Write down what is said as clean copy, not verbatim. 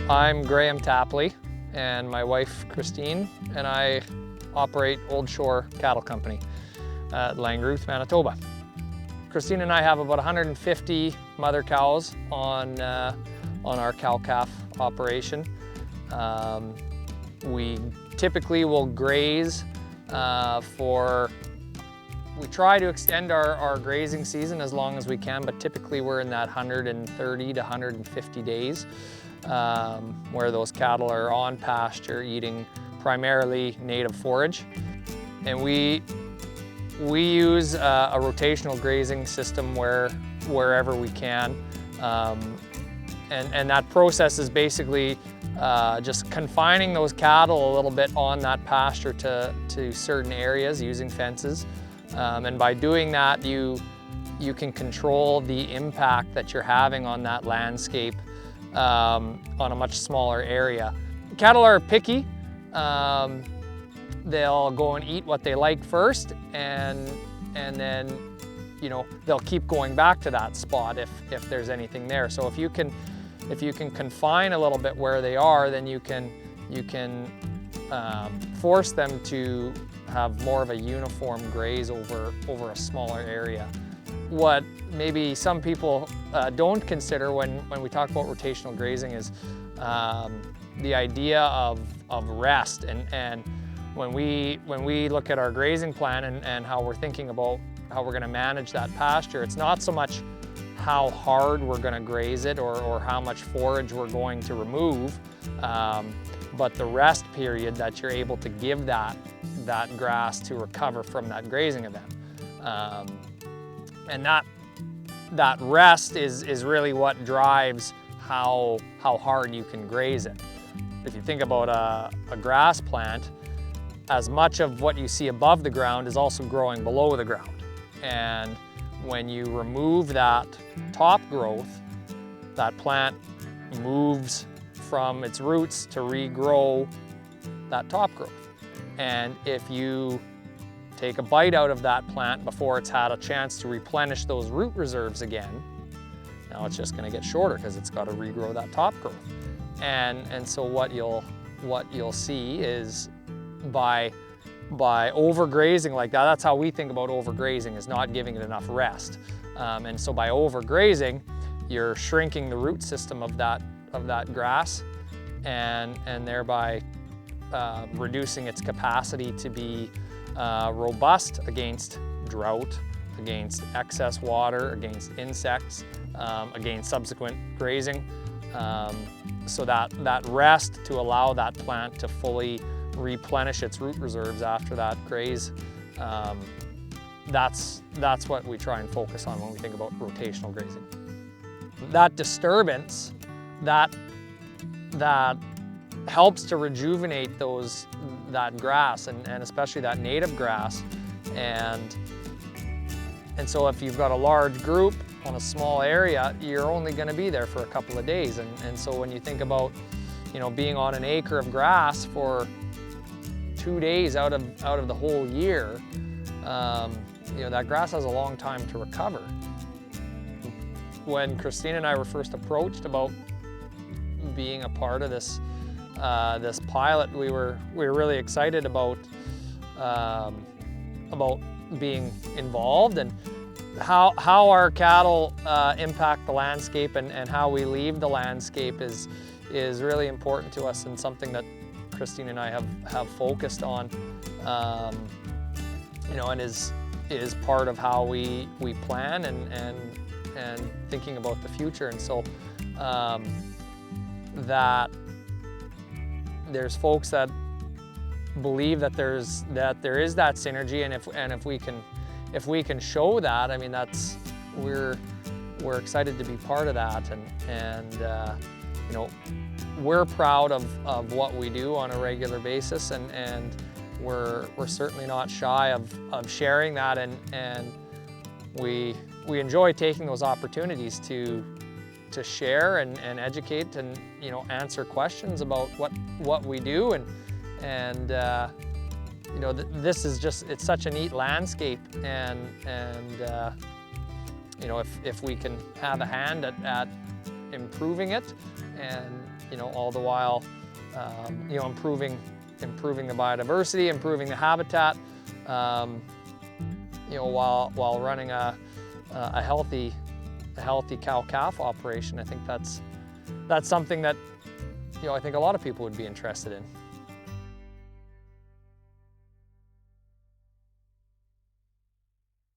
I'm Graham Tapley, and my wife Christine and I operate Old Shore Cattle Company at Langreuth, Manitoba. Christine and I have about 150 mother cows on our cow-calf operation. We typically will graze we try to extend our grazing season as long as we can, but typically we're in that 130 to 150 days where those cattle are on pasture eating primarily native forage. And we use a rotational grazing system wherever we can. And that process is basically just confining those cattle a little bit on that pasture to certain areas using fences. And by doing that, you can control the impact that you're having on that landscape on a much smaller area. Cattle are picky. They'll go and eat what they like first, and then they'll keep going back to that spot if there's anything there. So if you can confine a little bit where they are, then you can force them to have more of a uniform graze over a smaller area. What maybe some people don't consider when we talk about rotational grazing is the idea of rest. And when we look at our grazing plan and how we're thinking about how we're going to manage that pasture, it's not so much how hard we're going to graze it or how much forage we're going to remove, but the rest period that you're able to give that grass to recover from that grazing event. And that rest is really what drives how hard you can graze it. If you think about a grass plant, as much of what you see above the ground is also growing below the ground. And when you remove that top growth, that plant moves from its roots to regrow that top growth. And if you take a bite out of that plant before it's had a chance to replenish those root reserves again, now it's just going to get shorter because it's got to regrow that top growth. And so what you'll see is by overgrazing like that, that's how we think about overgrazing, is not giving it enough rest. And so by overgrazing, you're shrinking the root system of that grass and thereby reducing its capacity to be robust against drought, against excess water, against insects, against subsequent grazing. So that rest to allow that plant to fully replenish its root reserves after that graze, that's what we try and focus on when we think about rotational grazing. That disturbance, that helps to rejuvenate that grass and especially that native grass. And so if you've got a large group on a small area, you're only going to be there for a couple of days. And so when you think about being on an acre of grass for 2 days out of the whole year, that grass has a long time to recover. When Christine and I were first approached about being a part of this pilot, we were really excited about being involved, and how our cattle impact the landscape and how we leave the landscape is really important to us, and something that Christine and I have focused on, and is part of how we plan and thinking about the future. And so that there's folks that believe that there is that synergy, and if we can show that, I mean, we're excited to be part of that, and we're proud of what we do on a regular basis, and we're certainly not shy of sharing that, and we enjoy taking those opportunities to share and educate and answer questions about what we do, and this is it's such a neat landscape, and if we can have a hand at improving it and you know, all the while, you know, improving the biodiversity, improving the habitat, you know, while running a healthy cow-calf operation. I think that's something that, you know, I think a lot of people would be interested in.